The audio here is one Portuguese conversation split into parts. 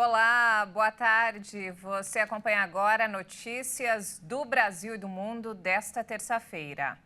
Olá, boa tarde. Você acompanha agora notícias do Brasil e do mundo desta terça-feira.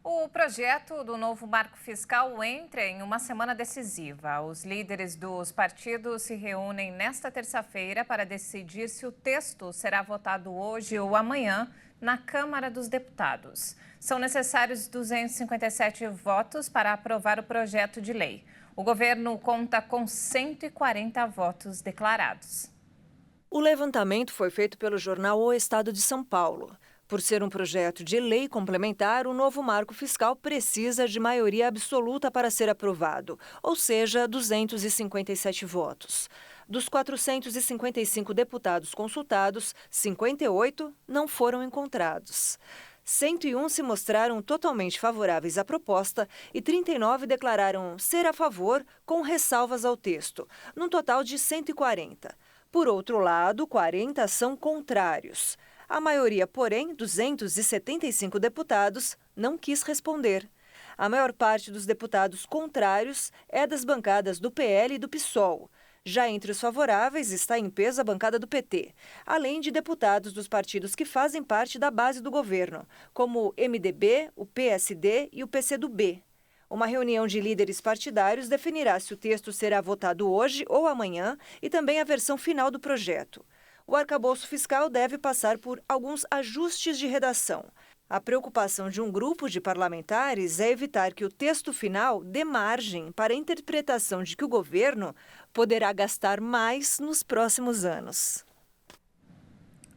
O projeto do novo marco fiscal entra em uma semana decisiva. Os líderes dos partidos se reúnem nesta terça-feira para decidir se o texto será votado hoje ou amanhã na Câmara dos Deputados. São necessários 257 votos para aprovar o projeto de lei. O governo conta com 140 votos declarados. O levantamento foi feito pelo jornal O Estado de São Paulo. Por ser um projeto de lei complementar, o novo marco fiscal precisa de maioria absoluta para ser aprovado, ou seja, 257 votos. Dos 455 deputados consultados, 58 não foram encontrados. 101 se mostraram totalmente favoráveis à proposta e 39 declararam ser a favor, com ressalvas ao texto, num total de 140. Por outro lado, 40 são contrários. A maioria, porém, 275 deputados, não quis responder. A maior parte dos deputados contrários é das bancadas do PL e do PSOL. Já entre os favoráveis está em peso a bancada do PT, além de deputados dos partidos que fazem parte da base do governo, como o MDB, o PSD e o PCdoB. Uma reunião de líderes partidários definirá se o texto será votado hoje ou amanhã e também a versão final do projeto. O arcabouço fiscal deve passar por alguns ajustes de redação. A preocupação de um grupo de parlamentares é evitar que o texto final dê margem para a interpretação de que o governo poderá gastar mais nos próximos anos.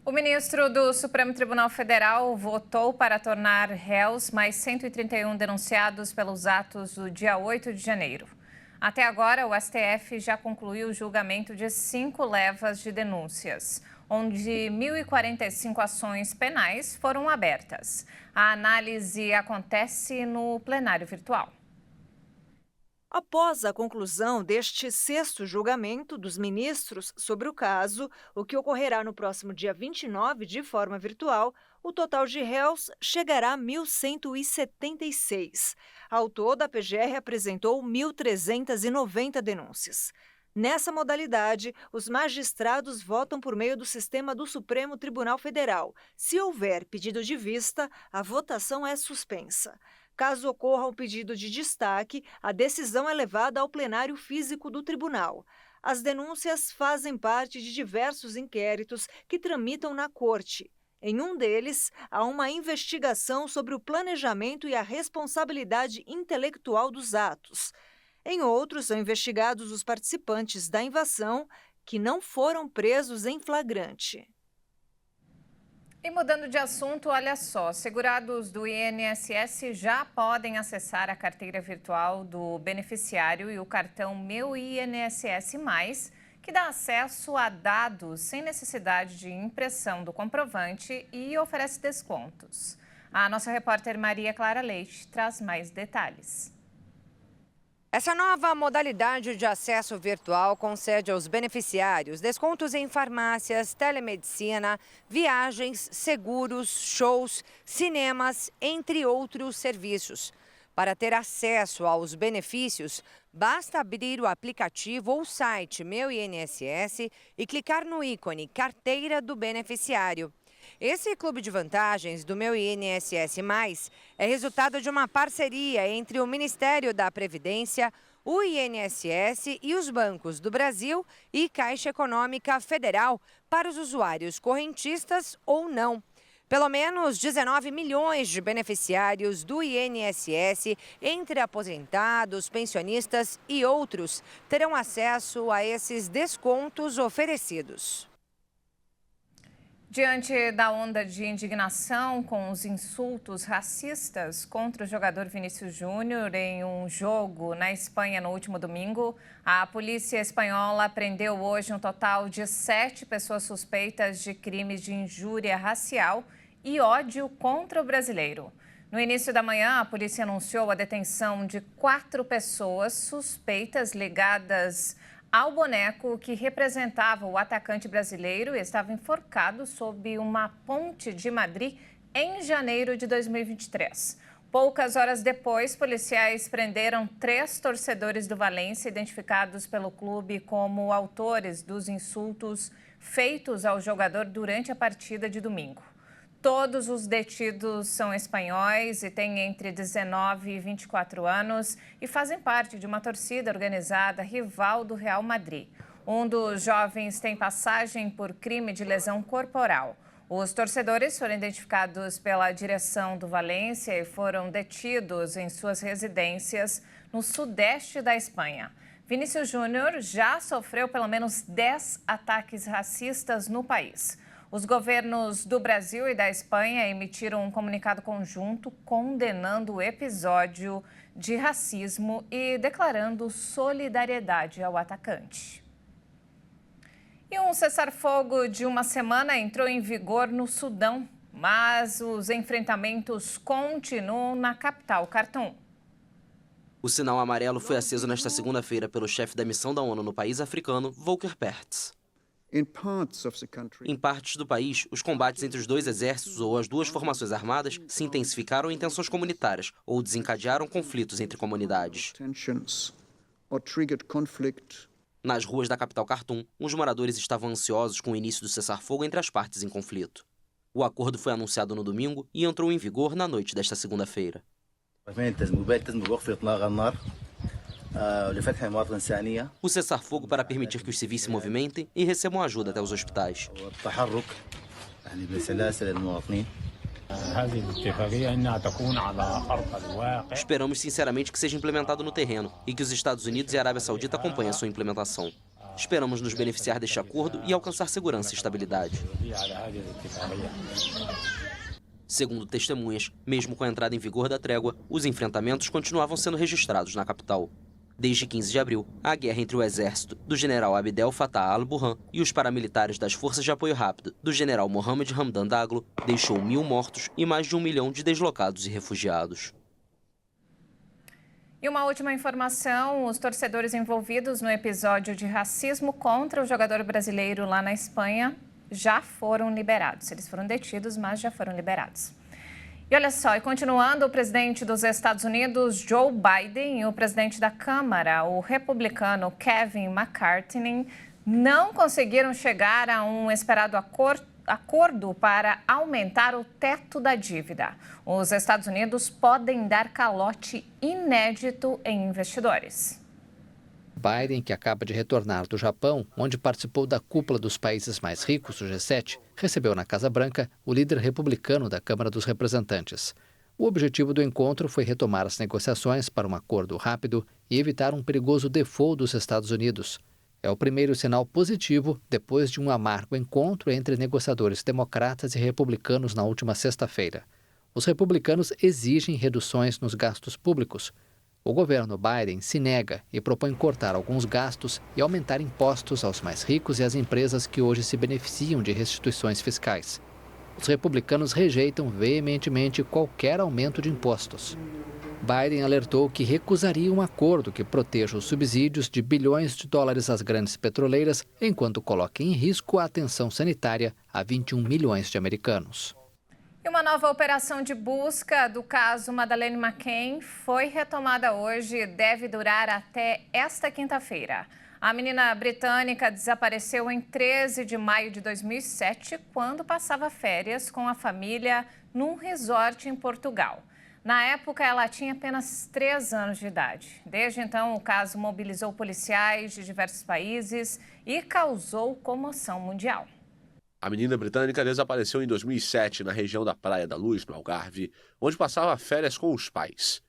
O ministro do Supremo Tribunal Federal votou para tornar réus mais 131 denunciados pelos atos do dia 8 de janeiro. Até agora, o STF já concluiu o julgamento de 5 levas de denúncias, onde 1.045 ações penais foram abertas. A análise acontece no plenário virtual. Após a conclusão deste 6º julgamento dos ministros sobre o caso, o que ocorrerá no próximo dia 29 de forma virtual, o total de réus chegará a 1.176. Ao todo, a PGR apresentou 1.390 denúncias. Nessa modalidade, os magistrados votam por meio do sistema do Supremo Tribunal Federal. Se houver pedido de vista, a votação é suspensa. Caso ocorra um pedido de destaque, a decisão é levada ao plenário físico do tribunal. As denúncias fazem parte de diversos inquéritos que tramitam na Corte. Em um deles, há uma investigação sobre o planejamento e a responsabilidade intelectual dos atos. Em outros, são investigados os participantes da invasão que não foram presos em flagrante. E mudando de assunto, olha só, segurados do INSS já podem acessar a carteira virtual do beneficiário e o cartão Meu INSS+, que dá acesso a dados sem necessidade de impressão do comprovante e oferece descontos. A nossa repórter Maria Clara Leite traz mais detalhes. Essa nova modalidade de acesso virtual concede aos beneficiários descontos em farmácias, telemedicina, viagens, seguros, shows, cinemas, entre outros serviços. Para ter acesso aos benefícios, basta abrir o aplicativo ou site Meu INSS e clicar no ícone Carteira do Beneficiário. Esse clube de vantagens do Meu INSS+, é resultado de uma parceria entre o Ministério da Previdência, o INSS e os bancos do Brasil e Caixa Econômica Federal para os usuários correntistas ou não. Pelo menos 19 milhões de beneficiários do INSS, entre aposentados, pensionistas e outros, terão acesso a esses descontos oferecidos. Diante da onda de indignação com os insultos racistas contra o jogador Vinícius Júnior em um jogo na Espanha no último domingo, a polícia espanhola prendeu hoje um total de 7 pessoas suspeitas de crimes de injúria racial e ódio contra o brasileiro. No início da manhã, a polícia anunciou a detenção de 4 pessoas suspeitas ligadas ao boneco que representava o atacante brasileiro e estava enforcado sob uma ponte de Madrid em janeiro de 2023. Poucas horas depois, policiais prenderam 3 torcedores do Valência, identificados pelo clube como autores dos insultos feitos ao jogador durante a partida de domingo. Todos os detidos são espanhóis e têm entre 19 e 24 anos e fazem parte de uma torcida organizada rival do Real Madrid. Um dos jovens tem passagem por crime de lesão corporal. Os torcedores foram identificados pela direção do Valência e foram detidos em suas residências no sudeste da Espanha. Vinícius Júnior já sofreu pelo menos 10 ataques racistas no país. Os governos do Brasil e da Espanha emitiram um comunicado conjunto condenando o episódio de racismo e declarando solidariedade ao atacante. E um cessar-fogo de uma semana entrou em vigor no Sudão, mas os enfrentamentos continuam na capital, Khartoum. O sinal amarelo foi aceso nesta segunda-feira pelo chefe da missão da ONU no país africano, Volker Perthes. Em partes do país, os combates entre os 2 exércitos ou as 2 formações armadas se intensificaram em tensões comunitárias ou desencadearam conflitos entre comunidades. Nas ruas da capital Khartoum, os moradores estavam ansiosos com o início do cessar-fogo entre as partes em conflito. O acordo foi anunciado no domingo e entrou em vigor na noite desta segunda-feira. O cessar-fogo para permitir que os civis se movimentem e recebam ajuda até os hospitais. Esperamos sinceramente que seja implementado no terreno e que os Estados Unidos e a Arábia Saudita acompanhem a sua implementação. Esperamos nos beneficiar deste acordo e alcançar segurança e estabilidade. Segundo testemunhas, mesmo com a entrada em vigor da trégua, os enfrentamentos continuavam sendo registrados na capital. Desde 15 de abril, a guerra entre o exército do general Abdel Fattah al-Burhan e os paramilitares das Forças de Apoio Rápido do general Mohamed Hamdan Daglo deixou 1.000 mortos e mais de 1 milhão de deslocados e refugiados. E uma última informação, os torcedores envolvidos no episódio de racismo contra o jogador brasileiro lá na Espanha já foram liberados. Eles foram detidos, mas já foram liberados. E olha só, e continuando, o presidente dos Estados Unidos, Joe Biden, e o presidente da Câmara, o republicano Kevin McCarthy, não conseguiram chegar a um esperado acordo para aumentar o teto da dívida. Os Estados Unidos podem dar calote inédito em investidores. Biden, que acaba de retornar do Japão, onde participou da cúpula dos países mais ricos, o G7, recebeu na Casa Branca o líder republicano da Câmara dos Representantes. O objetivo do encontro foi retomar as negociações para um acordo rápido e evitar um perigoso default dos Estados Unidos. É o primeiro sinal positivo depois de um amargo encontro entre negociadores democratas e republicanos na última sexta-feira. Os republicanos exigem reduções nos gastos públicos. O governo Biden se nega e propõe cortar alguns gastos e aumentar impostos aos mais ricos e às empresas que hoje se beneficiam de restituições fiscais. Os republicanos rejeitam veementemente qualquer aumento de impostos. Biden alertou que recusaria um acordo que proteja os subsídios de bilhões de dólares às grandes petroleiras, enquanto coloque em risco a atenção sanitária a 21 milhões de americanos. E uma nova operação de busca do caso Madeleine McCann foi retomada hoje e deve durar até esta quinta-feira. A menina britânica desapareceu em 13 de maio de 2007, quando passava férias com a família num resort em Portugal. Na época, ela tinha apenas 3 anos de idade. Desde então, o caso mobilizou policiais de diversos países e causou comoção mundial. A menina britânica desapareceu em 2007 na região da Praia da Luz, no Algarve, onde passava férias com os pais.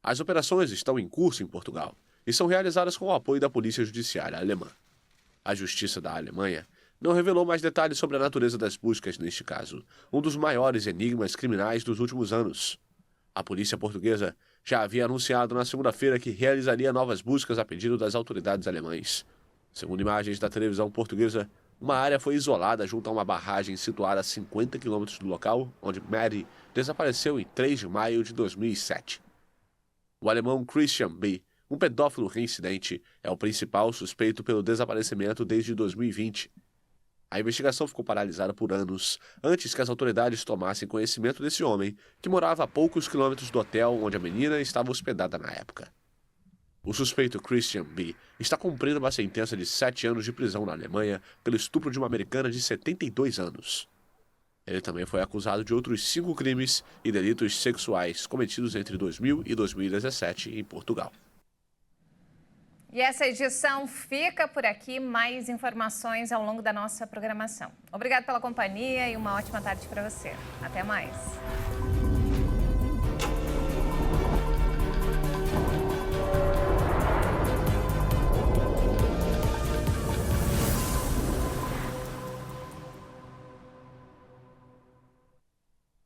As operações estão em curso em Portugal e são realizadas com o apoio da Polícia Judiciária alemã. A Justiça da Alemanha não revelou mais detalhes sobre a natureza das buscas neste caso, um dos maiores enigmas criminais dos últimos anos. A polícia portuguesa já havia anunciado na segunda-feira que realizaria novas buscas a pedido das autoridades alemãs. Segundo imagens da televisão portuguesa, uma área foi isolada junto a uma barragem situada a 50 quilômetros do local, onde Maddie desapareceu em 3 de maio de 2007. O alemão Christian B., um pedófilo reincidente, é o principal suspeito pelo desaparecimento desde 2020. A investigação ficou paralisada por anos, antes que as autoridades tomassem conhecimento desse homem, que morava a poucos quilômetros do hotel onde a menina estava hospedada na época. O suspeito Christian B. está cumprindo uma sentença de 7 anos de prisão na Alemanha pelo estupro de uma americana de 72 anos. Ele também foi acusado de outros 5 crimes e delitos sexuais cometidos entre 2000 e 2017 em Portugal. E essa edição fica por aqui. Mais informações ao longo da nossa programação. Obrigada pela companhia e uma ótima tarde para você. Até mais.